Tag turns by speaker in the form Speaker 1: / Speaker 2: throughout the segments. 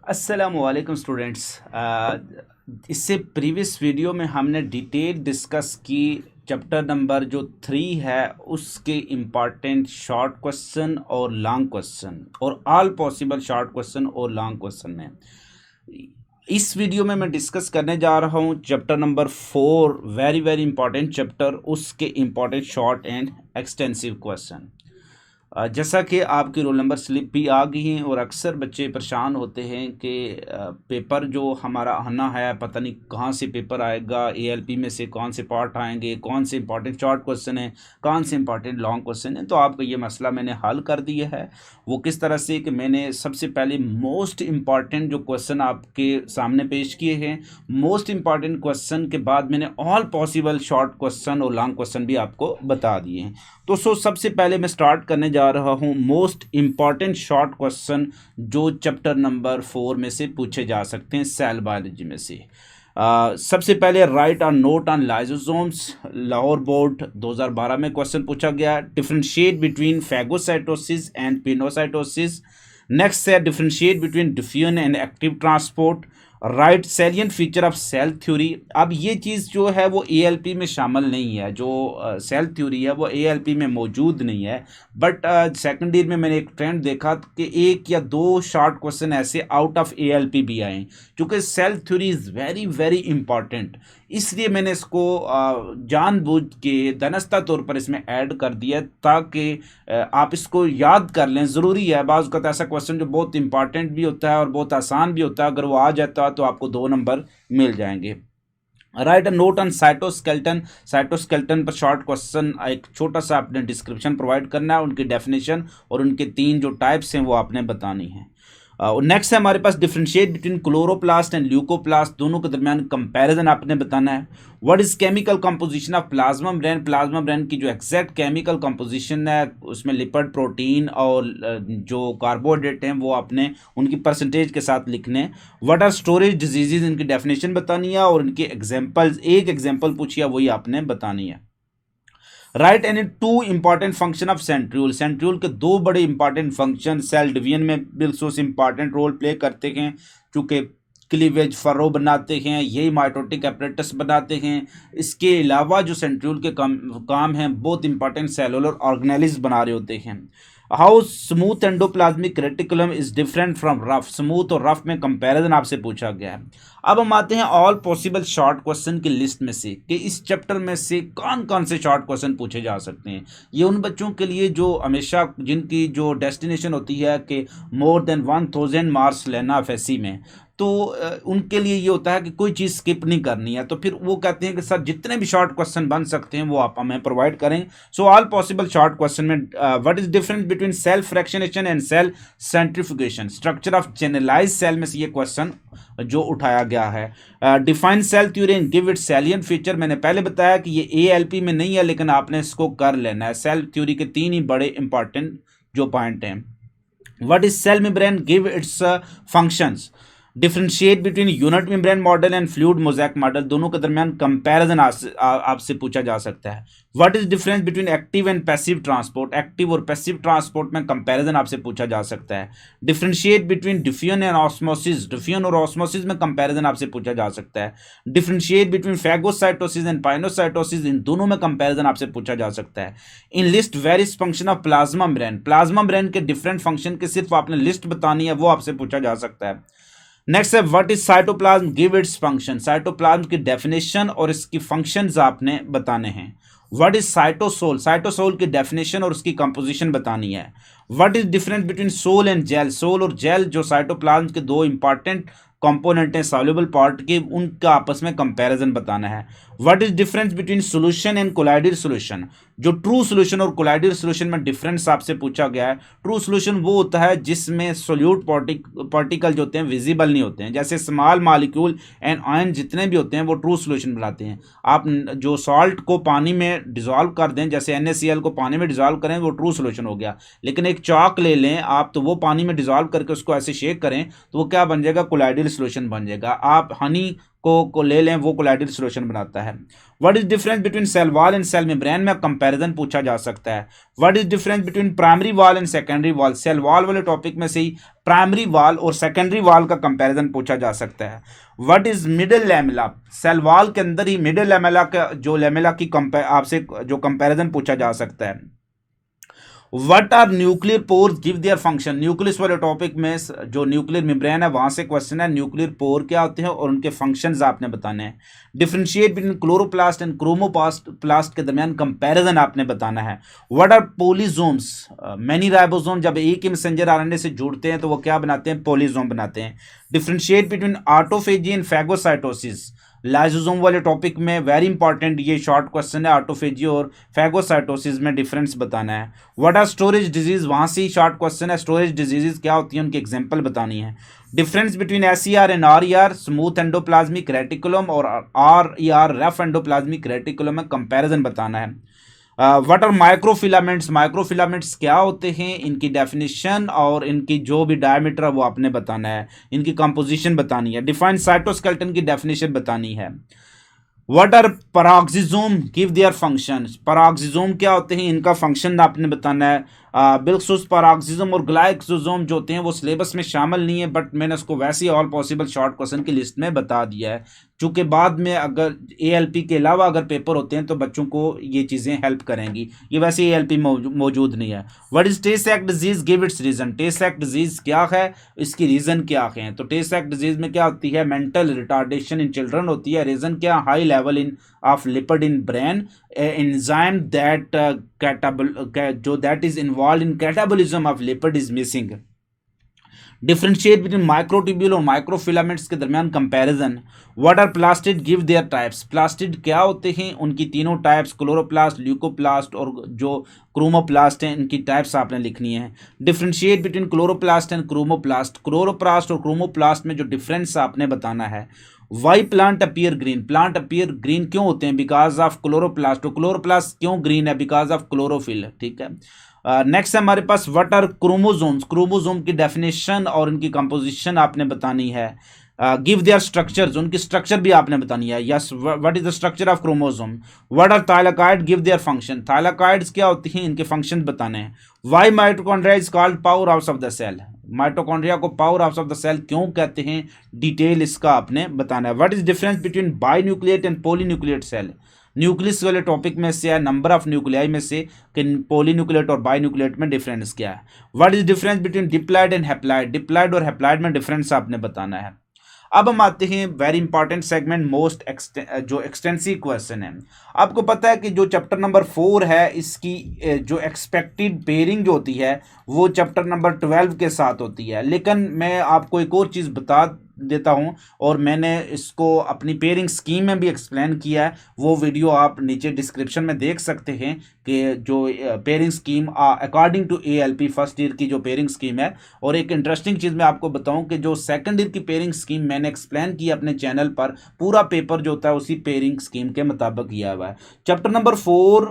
Speaker 1: अस्सलामुअलैकुम स्टूडेंट्स। इससे previous video में हमने डिटेल डिस्कस की चैप्टर नंबर जो 3 है उसके इम्पॉर्टेंट शॉर्ट क्वेश्चन और लॉन्ग क्वेश्चन और ऑल पॉसिबल शॉर्ट क्वेश्चन और लॉन्ग क्वेश्चन में। इस वीडियो में मैं डिस्कस करने जा रहा हूँ chapter number 4, very very important chapter, उसके important short and extensive question. जैसा कि आपकी रोल नंबर स्लिप भी आ गई हैं और अक्सर बच्चे परेशान होते हैं कि पेपर जो हमारा आना है पता नहीं कहाँ से पेपर आएगा, एएलपी में से कौन से पार्ट आएंगे, कौन से इंपॉर्टेंट शॉर्ट क्वेश्चन हैं, कौन से इंपॉर्टेंट लॉन्ग क्वेश्चन हैं। तो आपका ये मसला मैंने हल कर दिया है। वो किस तरह से कि मैंने सबसे पहले मोस्ट इम्पॉर्टेंट जो क्वेश्चन आपके सामने पेश किए हैं, मोस्ट इम्पॉर्टेंट क्वेश्चन के बाद मैंने ऑल पॉसिबल शॉर्ट क्वेश्चन और लॉन्ग क्वेश्चन भी आपको बता दिए हैं। तो सबसे पहले मैं स्टार्ट करने जा रहा हूँ मोस्ट इम्पॉर्टेंट शॉर्ट क्वेश्चन जो चैप्टर नंबर 4 में से पूछे जा सकते हैं, सेल बायोलॉजी में से। सबसे पहले write on note on lysosomes, Lahore board 2012 में क्वेश्चन पूछा गया। Differentiate between phagocytosis and pinocytosis. Next है differentiate between diffusion and active transport. Write salient feature of cell theory. अब ये चीज़ जो है वो एएलपी में शामिल नहीं है, जो सेल थ्योरी है वो एएलपी में मौजूद नहीं है। बट सेकंड ईयर में मैंने एक ट्रेंड देखा कि एक या दो शॉर्ट क्वेश्चन ऐसे आउट ऑफ एएलपी भी आए, क्योंकि cell theory is very very important. इसलिए मैंने इसको जानबूझ के दानिस्ता तौर पर इसमें ऐड कर दिया ताकि आप इसको याद कर लें। ज़रूरी है, बाज़ वक़्त ऐसा क्वेश्चन जो बहुत इंपॉर्टेंट भी होता है और बहुत आसान भी होता है, अगर वो आ जाता है तो आपको 2 नंबर मिल जाएंगे। Right a note on cytoskeleton. Cytoskeleton पर शॉर्ट क्वेश्चन, एक छोटा सा आपने डिस्क्रिप्शन प्रोवाइड करना है, उनकी डेफिनेशन और उनके 3 जो टाइप्स हैं वो आपने बतानी है। नेक्स्ट है हमारे पास differentiate between chloroplast and leucoplast, दोनों के दरमियान कंपैरिजन आपने बताना है। What is chemical composition of plasma membrane. Plasma membrane की जो एग्जैक्ट केमिकल कंपोजिशन है उसमें लिपिड, प्रोटीन और जो कार्बोहाइड्रेट हैं वो आपने उनकी परसेंटेज के साथ लिखने। व्हाट आर स्टोरेज डिजीजेज, इनकी डेफिनेशन बतानी है और इनके एग्जाम्पल्स, एक एग्जाम्पल पूछिए वही आपने बतानी है। Right any 2 important function of centriole. Centriole के 2 बड़े इंपॉर्टेंट फंक्शन सेल डिवीजन में बिल्कुल इंपॉर्टेंट रोल प्ले करते हैं, चूँकि क्लीवेज फरो बनाते हैं, यही माइटोटिक एपरेटस बनाते हैं। इसके अलावा जो सेंट्रियोल के काम हैं बहुत इंपॉर्टेंट सेलुलर ऑर्गेनेल्स बना रहे होते हैं। How smooth endoplasmic reticulum is different from rough. Smooth और रफ में कंपैरिजन आपसे पूछा गया है। अब हम आते हैं ऑल पॉसिबल शॉर्ट क्वेश्चन की लिस्ट में से कि इस चैप्टर में से कौन कौन से शॉर्ट क्वेश्चन पूछे जा सकते हैं। ये उन बच्चों के लिए जो हमेशा जिनकी जो डेस्टिनेशन होती है कि मोर देन 1000 मार्क्स लेना एफएससी में, तो उनके लिए ये होता है कि कोई चीज़ स्किप नहीं करनी है, तो फिर वो कहते हैं कि सर जितने भी शॉर्ट क्वेश्चन बन सकते हैं वो आप हमें प्रोवाइड करें। So all possible short question में what is difference between cell fractionation and cell centrifugation. Structure of channelize cell में से ये क्वेश्चन जो उठाया गया है। Define cell theory and give it salient feature. मैंने पहले बताया कि ये एएलपी में नहीं है लेकिन आपने इसको कर लेना है। सेल थ्योरी के 3 ही बड़े इंपॉर्टेंट जो पॉइंट हैं। What is cell membrane, give its functions. Differentiate between unit membrane model and fluid mosaic model, दोनों के दरमियान कंपैरिजन आपसे पूछा जा सकता है। What is difference between active and passive transport. Active और पैसिव ट्रांसपोर्ट में कंपैरिजन आपसे पूछा जा सकता है। Differentiate between diffusion and osmosis. Diffusion और ऑस्मोसिस में कंपैरिजन आपसे पूछा जा सकता है। Differentiate between phagocytosis and pinocytosis, इन दोनों में कंपैरिजन आपसे पूछा जा सकता है। In list various function of plasma membrane. Plasma membrane के डिफरेंट फंक्शन के सिर्फ आपने लिस्ट बतानी है, वो आपसे पूछा जा सकता है। नेक्स्ट है what is cytoplasm, give its function. Cytoplasm की डेफिनेशन और इसकी फंक्शंस आपने बताने हैं। What is cytosol. साइटोसोल की डेफिनेशन और उसकी कंपोजिशन बतानी है। What is difference between sol and gel. Sol और जेल जो साइटोप्लाज्म के 2 इंपॉर्टेंट कंपोनेंट हैं सॉल्युबल पार्ट के, उनका आपस में कंपैरिजन बताना है। What is difference between solution and colloidal solution. जो ट्रू सॉल्यूशन और कोलाइडल सॉल्यूशन में डिफरेंस आपसे पूछा गया है। ट्रू सॉल्यूशन वो होता है जिसमें सोल्यूट पार्टिकल जो होते हैं विजिबल नहीं होते हैं, जैसे स्मॉल मॉलिक्यूल एंड आयन जितने भी होते हैं वो ट्रू सॉल्यूशन बनाते हैं। आप जो सॉल्ट को पानी में डिजॉल्व कर दें, जैसे NaCl को पानी में डिजॉल्व करें, वो ट्रू सॉल्यूशन हो गया। लेकिन एक चॉक ले लें आप, तो वो पानी में डिजॉल्व करके उसको ऐसे शेक करें तो वो क्या बन जाएगा, कोलाइडल सॉल्यूशन बन जाएगा। आप हनी को ले लें, वो कोलाइडल सॉल्यूशन बनाता है। What is difference between cell wall and cell membrane में कंपैरिजन पूछा जा सकता है। What is difference between primary wall and secondary wall, cell wall वाले टॉपिक में से ही प्राइमरी वॉल और सेकेंडरी वॉल का कंपैरिजन पूछा जा सकता है। What is middle lamella, cell wall के अंदर ही मिडिल लैमेला का जो लैमेला की आपसे जो कंपैरिजन पूछा जा सकता है। What are nuclear pores give their function, nucleus वाले टॉपिक में जो न्यूक्लियर मेम्ब्रेन है वहां से क्वेश्चन है, न्यूक्लियर पोर क्या होते हैं और उनके फंक्शंस आपने बताने हैं। Differentiate between chloroplast and chromoplast के दरमियान कंपैरिजन आपने बताना है। व्हाट आर पोलिजोम्स, मैनी राइबोसोम जब एक ही मैसेंजर आरएनए से जुड़ते हैं तो वो क्या बनाते हैं, पोलिजोम बनाते हैं। Differentiate between autophagy and phagocytosis, lysosome वाले टॉपिक में वेरी इंपॉर्टेंट ये शॉर्ट क्वेश्चन है, ऑटोफेजी और फैगोसाइटोसिस में डिफरेंस बताना है। व्हाट आर स्टोरेज डिजीज, वहां से ही शॉर्ट क्वेश्चन है, स्टोरेज डिजीजेज क्या होती है उनकी एग्जांपल बतानी है। Difference between SER and RER, smooth endoplasmic reticulum और आरईआर रफ एंडोप्लाज्मिक रेटिकुलम में कंपैरिजन बताना है। व्हाट आर माइक्रोफिलामेंट्स, माइक्रोफिलामेंट्स क्या होते हैं, इनकी डेफिनेशन और इनकी जो भी डायमीटर है वो आपने बताना है, इनकी कंपोजिशन बतानी है। डिफाइन साइटोस्केलेटन की डेफिनेशन बतानी है। What are peroxisome give their function, peroxisome क्या होते हैं, इनका फंक्शन आपने बताना है। बिल्कुल पैराक्सिसोम और ग्लाइकोसोम जो होते हैं वो सिलेबस में शामिल नहीं है, बट मैंने उसको वैसे ही ऑल पॉसिबल शॉर्ट क्वेश्चन की लिस्ट में बता दिया है, चूँकि बाद में अगर एएलपी के अलावा अगर पेपर होते हैं तो बच्चों को ये चीज़ें हेल्प करेंगी, ये वैसे एएलपी मौजूद नहीं है। What is Tay Sachs disease give its reason, Tay Sachs disease क्या है, इसकी रीज़न क्या है। तो टे सैक डिजीज में क्या होती है, मेंटल रिटार्डेशन इन चिल्ड्रन होती है। रीज़न क्या, high level in of lipid in brain, enzyme that जो that is involve in catabolism of lipid is missing. Differentiate between microtubule और माइक्रोफिलामेंट्स के दरमियान comparison. What are plastid give their types, plastid क्या होते हैं, उनकी तीनों टाइप्स, क्लोरोप्लास्ट, ल्यूकोप्लास्ट और जो क्रोमोप्लास्ट हैं, इनकी टाइप्स आपने लिखनी है। Differentiate between chloroplast and chromoplast, chloroplast और क्रोमोप्लास्ट में जो डिफरेंस आपने बताना है। Why plant appear green, plant appear green क्यों होते हैं, बिकॉज ऑफ क्लोरोप्लास्ट, तो क्लोरोप्लास्ट क्यों ग्रीन है, बिकॉज ऑफ क्लोरोफिल। ठीक है, नेक्स्ट है हमारे पास व्हाट आर क्रोमोजोम्स, क्रोमोजोम की डेफिनेशन और इनकी कंपोजिशन आपने बतानी है। गिव देयर स्ट्रक्चर्स, उनकी स्ट्रक्चर भी आपने बतानी है। Yes, what is the structure of chromosome. What are thylakoid give their function, thylakoids क्या होती हैं, इनके फंक्शन बताने हैं। Why mitochondria is called power house of the cell, mitochondria को power house of the cell क्यों कहते हैं, डिटेल इसका आपने बताना है। What is difference between binucleate and polynucleate cell, nucleus वाले टॉपिक में से है, नंबर ऑफ न्यूक्लियाई में से कि पॉलीन्यूक्लिएट और बाईन्यूक्लिएट में डिफरेंस क्या है। What is difference between diploid and haploid, diploid और हैप्लॉइड में डिफरेंस आपने बताना है। अब हम आते हैं वेरी इंपॉर्टेंट सेगमेंट, मोस्ट जो एक्सटेंसिव क्वेश्चन है। आपको पता है कि जो चैप्टर नंबर 4 है इसकी जो एक्सपेक्टेड पेयरिंग जो होती है वो चैप्टर नंबर 12 के साथ होती है, लेकिन मैं आपको एक और चीज़ बता देता हूं और मैंने इसको अपनी पेयरिंग स्कीम में भी एक्सप्लेन किया है, वो वीडियो आप नीचे डिस्क्रिप्शन में देख सकते हैं कि जो pairing scheme according to ALP first year की जो पेयरिंग स्कीम है। और एक इंटरेस्टिंग चीज़ मैं आपको बताऊं कि जो सेकंड ईयर की पेयरिंग स्कीम मैंने एक्सप्लेन की अपने चैनल पर, पूरा पेपर जो होता है उसी पेयरिंग स्कीम के मुताबिक किया हुआ है। चैप्टर नंबर 4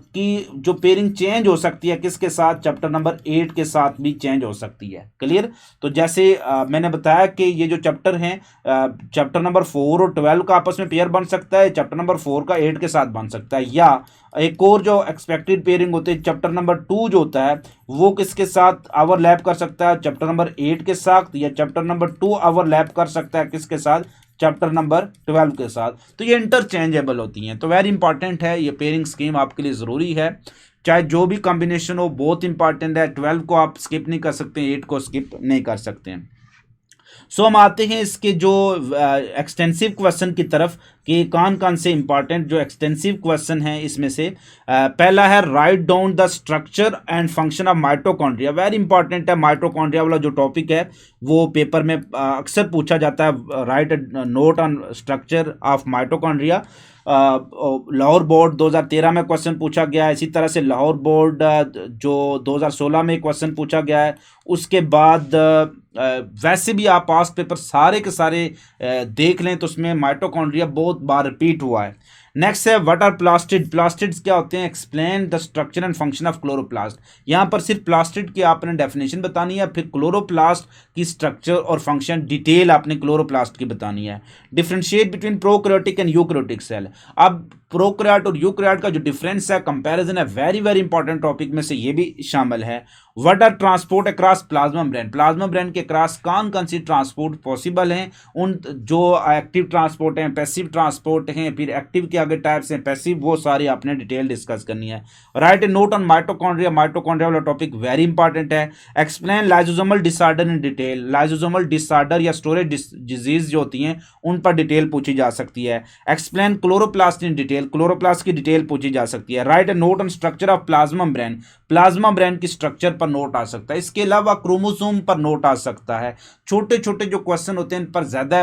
Speaker 1: की जो पेयरिंग चेंज हो सकती है किसके साथ, चैप्टर नंबर 8 के साथ भी चेंज हो सकती है। क्लियर, तो जैसे मैंने बताया कि ये जो चैप्टर हैं, चैप्टर नंबर 4 और 12 का आपस में पेयर बन सकता है, चैप्टर नंबर 4 का 8 के साथ बन सकता है, या एक और जो एक्सपेक्टेड पेयरिंग होती है चैप्टर नंबर 2 जो होता है वो किसके साथ ओवरलैप कर सकता है, चैप्टर नंबर 8 के साथ, या चैप्टर नंबर 2 ओवरलैप कर सकता है किसके साथ, चैप्टर नंबर 12 के साथ। तो ये इंटरचेंजेबल होती हैं, तो वेरी इंपॉर्टेंट है ये पेयरिंग स्कीम, आपके लिए ज़रूरी है, चाहे जो भी कॉम्बिनेशन हो बहुत इंपॉर्टेंट है। 12 को आप स्किप नहीं कर सकते, 8 को स्किप नहीं कर सकते हैं। सो हम आते हैं इसके जो एक्सटेंसिव क्वेश्चन की तरफ कि कौन कौन से इंपॉर्टेंट जो एक्सटेंसिव क्वेश्चन हैं इसमें से। पहला है write down the structure and function of mitochondria, very important है। माइटोकॉन्ड्रिया वाला जो टॉपिक है वो पेपर में अक्सर पूछा जाता है, right note on structure of mitochondria. Lahore board 2013 में क्वेश्चन पूछा गया है, इसी तरह से लाहौर बोर्ड जो 2016 में क्वेश्चन पूछा गया है। उसके बाद वैसे भी आप पास्ट पेपर सारे के सारे देख लें तो उसमें माइटोकॉन्ड्रिया बहुत बार रिपीट हुआ है। नेक्स्ट है व्हाट आर प्लास्टिड। प्लास्टिड्स क्या होते हैं? Explain the structure and function of chloroplast. यहाँ पर सिर्फ प्लास्टिड की आपने डेफिनेशन बतानी है, फिर क्लोरोप्लास्ट की स्ट्रक्चर और फंक्शन डिटेल आपने क्लोरोप्लास्ट की बतानी है। Differentiate between prokaryotic and eukaryotic cell. अब प्रोकैरियोट और यूकैरियोट का जो डिफरेंस है, कंपैरिजन है, वेरी वेरी इंपॉर्टेंट टॉपिक में से ये भी शामिल है। What are transport across plasma membrane. Plasma membrane के क्रॉस कौन कौन सी ट्रांसपोर्ट पॉसिबल हैं? उन जो एक्टिव ट्रांसपोर्ट हैं, पैसिव ट्रांसपोर्ट हैं, फिर एक्टिव के आगे टाइप्स हैं, पैसिव, वो सारी आपने डिटेल डिस्कस करनी है। Right A note on mitochondria. Mitochondria वाला टॉपिक वेरी इंपॉर्टेंट है। Explain lysosomal disorder in detail. Lysosomal disorder या स्टोरेज डिजीज जो होती हैं उन पर डिटेल पूछी जा सकती है। Explain chloroplast in detail. Chloroplast की डिटेल पूछी जा सकती है। Right A note on structure of plasma membrane. Plasma membrane की स्ट्रक्चर पर नोट आ सकता है। इसके अलावा क्रोमोसोम पर नोट आ सकता है। छोटे छोटे जो क्वेश्चन होते हैं इन पर ज़्यादा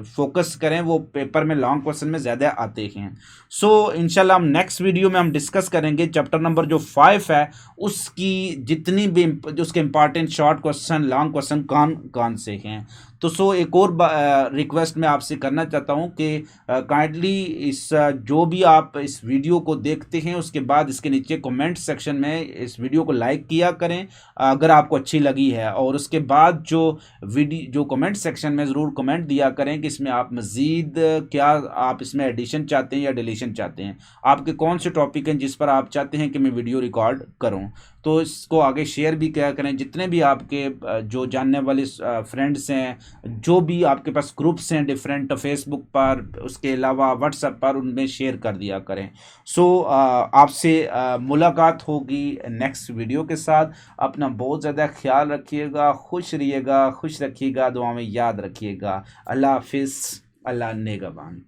Speaker 1: फोकस करें, वो पेपर में लॉन्ग क्वेश्चन में ज़्यादा आते हैं। सो इंशाल्लाह हम नेक्स्ट वीडियो में हम डिस्कस करेंगे चैप्टर नंबर जो 5 है उसकी जितनी भी उसके important short question, long question कौन कौन से हैं। तो सो एक और रिक्वेस्ट मैं आपसे करना चाहता हूं कि काइंडली इस जो भी आप इस वीडियो को देखते हैं उसके बाद इसके नीचे कमेंट सेक्शन में इस वीडियो को लाइक किया करें अगर आपको अच्छी लगी है, और उसके बाद जो कमेंट सेक्शन में ज़रूर कमेंट दिया करें कि इसमें आप मज़ीद क्या आप इसमें एडिशन चाहते हैं या डिलीशन चाहते हैं, आपके कौन से टॉपिक हैं जिस पर आप चाहते हैं कि मैं वीडियो रिकॉर्ड करूं। तो इसको आगे शेयर भी किया करें, जितने भी आपके जो जानने वाले फ्रेंड्स हैं, जो भी आपके पास ग्रुप्स हैं डिफरेंट फेसबुक पर, उसके अलावा व्हाट्सएप पर, उनमें शेयर कर दिया करें। सो आपसे मुलाकात होगी नेक्स्ट वीडियो के साथ। अपना बहुत ज़्यादा ख्याल रखिएगा, खुश रहिएगा, खुश रखिएगा, दुआ में याद रखिएगा। अल्लाह हाफिज़, अल्लाह नेगबान।